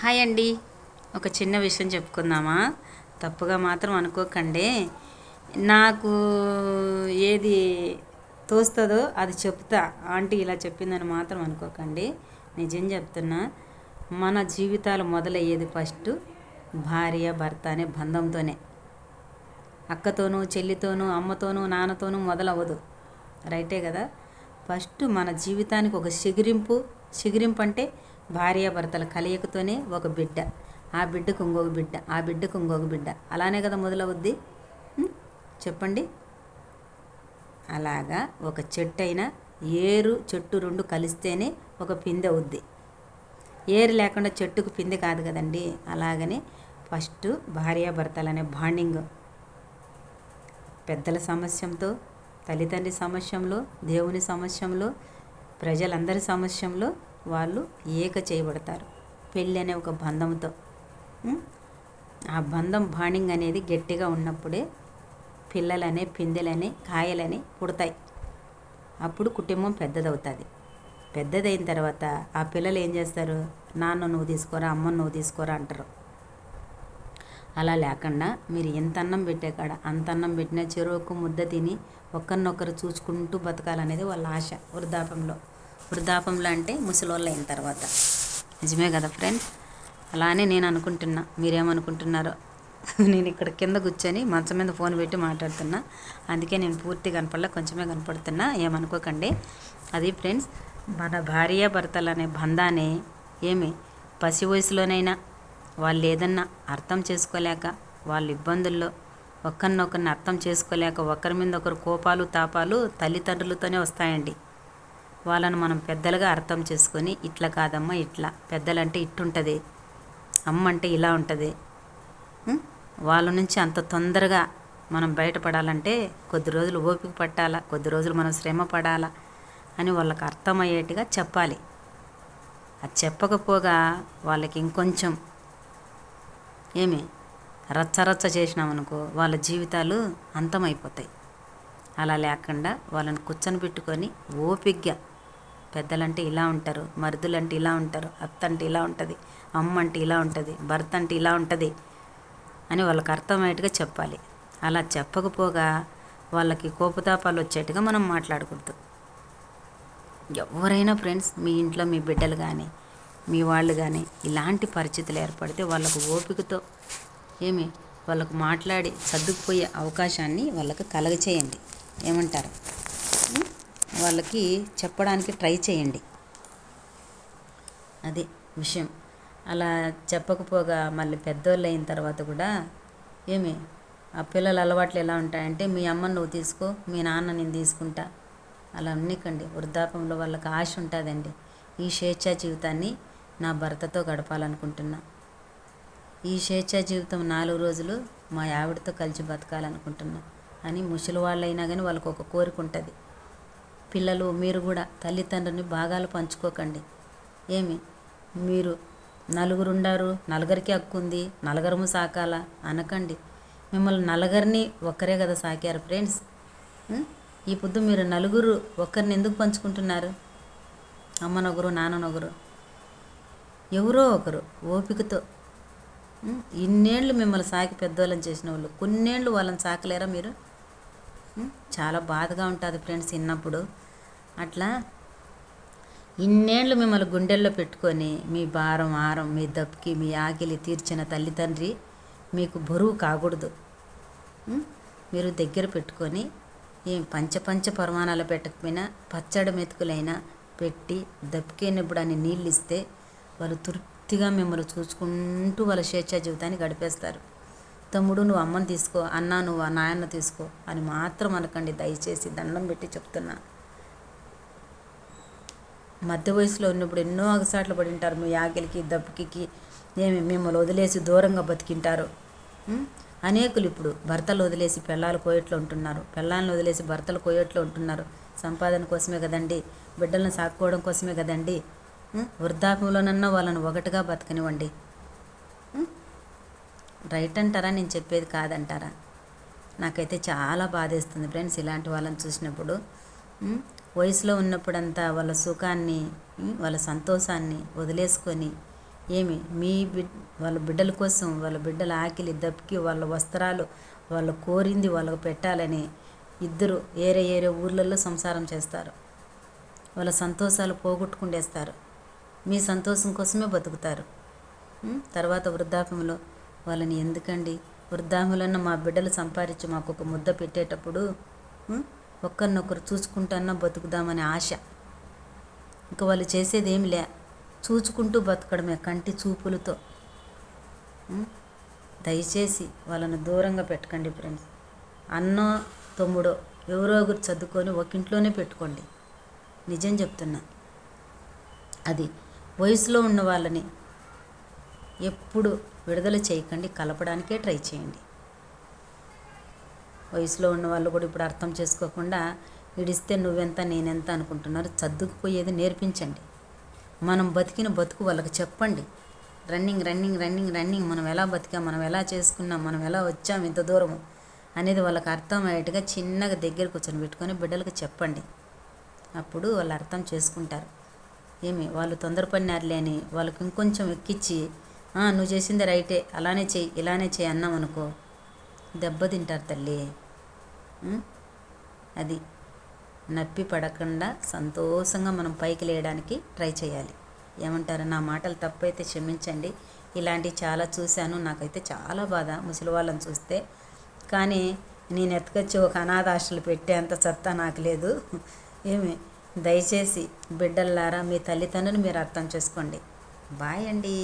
Hi అండి. ఒక చిన్న విషయం చెప్పుకుందామా? తప్పుగా మాత్రం అనుకోకండి. నాకు ఏది తోస్తుందో అది చెప్తా. ఆంటీ ఇలా చెప్పిందని మాత్రం అనుకోకండి. నిజం చెప్తున్నా. మన జీవితాలు మొదలయ్యేది ఫస్ట్ భార్య భర్త అనే బంధంతోనే. అక్కతోనూ చెల్లితోనూ అమ్మతోనూ నాన్నతోనూ మొదలవ్వదు. రైటే కదా? ఫస్ట్ మన జీవితానికి ఒక చిగురింపు అంటే భార్యాభర్తల కలయికతోనే ఒక బిడ్డ, ఆ బిడ్డకు ఇంకొక బిడ్డ, ఆ బిడ్డకు ఇంకొక బిడ్డ, అలానే కదా మొదలవుద్ది. చెప్పండి. అలాగా ఒక చెట్టు అయినా ఏరు చెట్టు రెండు కలిస్తేనే ఒక పిందె అవుద్ది. ఏరు లేకుండా చెట్టుకు పిందె కాదు కదండి. అలాగనే ఫస్ట్ భార్యాభర్తలు అనే బాండింగ్ పెద్దల సమస్యంతో, తల్లిదండ్రి సమస్యంలో, దేవుని సమస్యంలో, ప్రజలందరి సమస్యంలో వాళ్ళు ఏక చేయబడతారు పెళ్ళి అనే ఒక బంధంతో. ఆ బంధం బాండింగ్ అనేది గట్టిగా ఉన్నప్పుడే పిల్లలనే పిందెలని కాయలని పుడతాయి. అప్పుడు కుటుంబం పెద్దదవుతుంది. పెద్దదైన తర్వాత ఆ పిల్లలు ఏం చేస్తారు? నాన్న నువ్వు తీసుకోరా, అమ్మను నువ్వు తీసుకోరా అంటారు. అలా లేకుండా మీరు ఎంత అన్నం పెట్టే కాడ అంత అన్నం పెట్టినా చెరువుకు ముద్ద తిని ఒకరినొకరు చూసుకుంటూ బతకాలనేది వాళ్ళ ఆశ. వృద్ధాపంలో అంటే ముసలోళ్ళు అయిన తర్వాత. నిజమే కదా ఫ్రెండ్స్? అలానే నేను అనుకుంటున్నా. మీరేమనుకుంటున్నారో. నేను ఇక్కడ కింద కూర్చొని మంచం మీద ఫోన్ పెట్టి మాట్లాడుతున్నా. అందుకే నేను పూర్తి కనపడలే, కొంచెమే కనపడుతున్నా. ఏమనుకోకండి. అది ఫ్రెండ్స్, మన భార్యాభర్తలు అనే బంధాన్ని పసి వయసులోనైనా వాళ్ళు ఏదన్నా అర్థం చేసుకోలేక, వాళ్ళ ఇబ్బందుల్లో ఒకరినొకరిని అర్థం చేసుకోలేక ఒకరి మీద ఒకరు కోపాలు తాపాలు తల్లిదండ్రులతోనే వస్తాయండి. వాళ్ళను మనం పెద్దలుగా అర్థం చేసుకొని, ఇట్లా కాదమ్మా, ఇట్లా పెద్దలంటే ఇట్టుంటుంది, అమ్మ అంటే ఇలా ఉంటుంది, వాళ్ళ నుంచి అంత తొందరగా మనం బయటపడాలంటే కొద్ది రోజులు ఓపిక పట్టాలా, కొద్ది రోజులు మనం శ్రమ పడాలా అని వాళ్ళకి అర్థమయ్యేట్టుగా చెప్పాలి. అది చెప్పకపోగా వాళ్ళకి ఇంకొంచెం రచ్చరచ్చ చేసినామనుకో వాళ్ళ జీవితాలు అంతమైపోతాయి. అలా లేకుండా వాళ్ళని కూర్చొని పెట్టుకొని ఓపిగ్గా, పెద్దలంటే ఇలా ఉంటారు, మరుదులంటే ఇలా ఉంటారు, అత్త అంటే ఇలా ఉంటుంది, అమ్మ అంటే ఇలా ఉంటుంది, భర్త అంటే ఇలా ఉంటుంది అని వాళ్ళకి అర్థమయ్యేట్టుగా చెప్పాలి. అలా చెప్పకపోగా వాళ్ళకి కోపతాపాలు వచ్చేట్టుగా మనం మాట్లాడకూడదు. ఎవరైనా ఫ్రెండ్స్, మీ ఇంట్లో మీ బిడ్డలు కానీ మీ వాళ్ళు కానీ ఇలాంటి పరిస్థితులు ఏర్పడితే వాళ్ళకు ఓపికతో వాళ్ళకు మాట్లాడి సర్దుకుపోయే అవకాశాన్ని వాళ్ళకు కలగచేయండి. ఏమంటారు? వాళ్ళకి చెప్పడానికి ట్రై చేయండి. అది విషయం. అలా చెప్పకపోగా మళ్ళీ పెద్దోళ్ళు అయిన తర్వాత కూడా ఆ పిల్లల అలవాట్లు ఎలా ఉంటాయంటే, మీ అమ్మని నువ్వు తీసుకో, మీ నాన్న నేను తీసుకుంటా, అలా అన్నికండి. వృద్ధాపంలో వాళ్ళకి ఆశ ఉంటుందండి. ఈ స్వేచ్ఛా జీవితాన్ని నా భర్తతో గడపాలనుకుంటున్నా, ఈ స్వేచ్ఛా జీవితం 4 రోజులు మా ఆవిడతో కలిసి బతకాలనుకుంటున్నా అని ముసలి వాళ్ళైనా కానీ వాళ్ళకు ఒక కోరిక ఉంటుంది. పిల్లలు మీరు కూడా తల్లిదండ్రుని భాగాలు పంచుకోకండి. మీరు నలుగురు ఉండారు, నలుగురికి హక్కు ఉంది, నలుగురము సాకాల అనకండి. మిమ్మల్ని నలుగురిని ఒక్కరే కదా సాకారు ఫ్రెండ్స్. ఈ పొద్దు మీరు నలుగురు ఒక్కరిని ఎందుకు పంచుకుంటున్నారు? అమ్మనొకరు, నాన్ననొకరు, ఎవరో ఒకరు ఓపికతో. ఇన్నేళ్ళు మిమ్మల్ని సాకి పెద్దోళ్ళని చేసిన వాళ్ళు కొన్నేళ్ళు వాళ్ళని సాకలేరా మీరు? చాలా బాధగా ఉంటుంది ఫ్రెండ్స్ చిన్నప్పుడు. అట్లా ఇన్నేళ్ళు మిమ్మల్ని గుండెల్లో పెట్టుకొని మీ భారం ఆరం, మీ దప్పికి మీ ఆకలి తీర్చిన తల్లిదండ్రి మీకు బరువు కాకూడదు. మీరు దగ్గర పెట్టుకొని పంచ పరిమాణాలు పెట్టకపోయినా పచ్చడి మెతుకులైనా పెట్టి దప్పికేనప్పుడు అని నీళ్ళు ఇస్తే వాళ్ళు తృప్తిగా మిమ్మల్ని చూసుకుంటూ వాళ్ళ స్వేచ్ఛా జీవితాన్ని గడిపేస్తారు. తమ్ముడు నువ్వు అమ్మని తీసుకో, అన్న నువ్వు ఆ నాయన్న తీసుకో అని మాత్రం అనకండి. దయచేసి దండం పెట్టి చెప్తున్నా. మధ్య వయసులో ఉన్నప్పుడు ఎన్నో అగసాట్లు పడి ఉంటారు. మీ ఆకలికి దప్పికి మిమ్మల్ని వదిలేసి దూరంగా బతికింటారు. అనేకులు ఇప్పుడు భర్తలు వదిలేసి పెళ్ళాలు కోయట్లో ఉంటున్నారు, పెళ్ళాలను వదిలేసి భర్తలు కోయట్లో ఉంటున్నారు. సంపాదన కోసమే కదండి, బిడ్డలను సాకుకోవడం కోసమే కదండి. వృద్ధాప్యంలోనన్నా వాళ్ళని ఒకటిగా బతకనివ్వండి. రైట్ అంటారా? నేను చెప్పేది కాదంటారా? నాకైతే చాలా బాధేస్తుంది ఫ్రెండ్స్ ఇలాంటి వాళ్ళని చూసినప్పుడు. వయసులో ఉన్నప్పుడంతా వాళ్ళ సుఖాన్ని వాళ్ళ సంతోషాన్ని వదిలేసుకొని వాళ్ళ బిడ్డల కోసం, వాళ్ళ బిడ్డల ఆకలి దప్పికి, వాళ్ళ వస్త్రాలు వాళ్ళు కోరింది వాళ్ళకు పెట్టాలని ఇద్దరు ఏరే ఏరే ఊర్లలో సంసారం చేస్తారు. వాళ్ళ సంతోషాలు పోగొట్టుకుండేస్తారు. మీ సంతోషం కోసమే బతుకుతారు. తర్వాత వృద్ధాప్యంలో వాళ్ళని ఎందుకండి, వృద్ధాప్యంలో మా బిడ్డలు సంపాదించి మాకు ఒక ముద్ద పెట్టేటప్పుడు ఒక్కరినొకరు చూసుకుంటాన్నా బతుకుదామనే ఆశ. ఇంకా వాళ్ళు చేసేది ఏమి లే, చూచుకుంటూ బతకడమే కంటి చూపులతో. దయచేసి వాళ్ళను దూరంగా పెట్టకండి ఫ్రెండ్స్. అన్నో తమ్ముడో ఎవరో ఒకరు చదువుకొని ఒక ఇంట్లోనే పెట్టుకోండి. నిజం చెప్తున్నా. అది వయసులో ఉన్న వాళ్ళని ఎప్పుడు విడుదల చేయకండి, కలపడానికే ట్రై చేయండి. వయసులో ఉన్న వాళ్ళు కూడా ఇప్పుడు అర్థం చేసుకోకుండా ఇడిస్తే నువ్వెంత నేనెంత అనుకుంటున్నారు. చదువుకుపోయేది నేర్పించండి. మనం బతికిన బతుకు వాళ్ళకి చెప్పండి. రన్నింగ్ రన్నింగ్ రన్నింగ్ రన్నింగ్ మనం ఎలా బతికాం, మనం ఎలా చేసుకున్నాం, మనం ఎలా వచ్చాం ఇంత దూరము అనేది వాళ్ళకి అర్థమయ్యేట్టుగా చిన్నగా దగ్గర కూర్చొని పెట్టుకొని బిడ్డలకు చెప్పండి. అప్పుడు వాళ్ళు అర్థం చేసుకుంటారు. వాళ్ళు తొందరపడినారులే అని వాళ్ళకి ఇంకొంచెం ఎక్కించి నువ్వు చేసింది రైటే, అలానే చెయ్యి, ఇలానే చెయ్యి అన్నాం అనుకో, దెబ్బతింటారు తల్లి. అది నప్పి పడకుండా సంతోషంగా మనం పైకి లేయడానికి ట్రై చేయాలి. ఏమంటారు? నా మాటలు తప్పైతే క్షమించండి. ఇలాంటివి చాలా చూశాను. నాకైతే చాలా బాధ ముసలి వాళ్ళని చూస్తే. కానీ నేను ఎత్తుకొచ్చి ఒక అనాథ హాస్టల్ పెట్టే అంత సత్తా నాకు లేదు. దయచేసి బిడ్డల్లారా మీ తల్లిదండ్రులు మీరు అర్థం చేసుకోండి. బాయ్ అండి.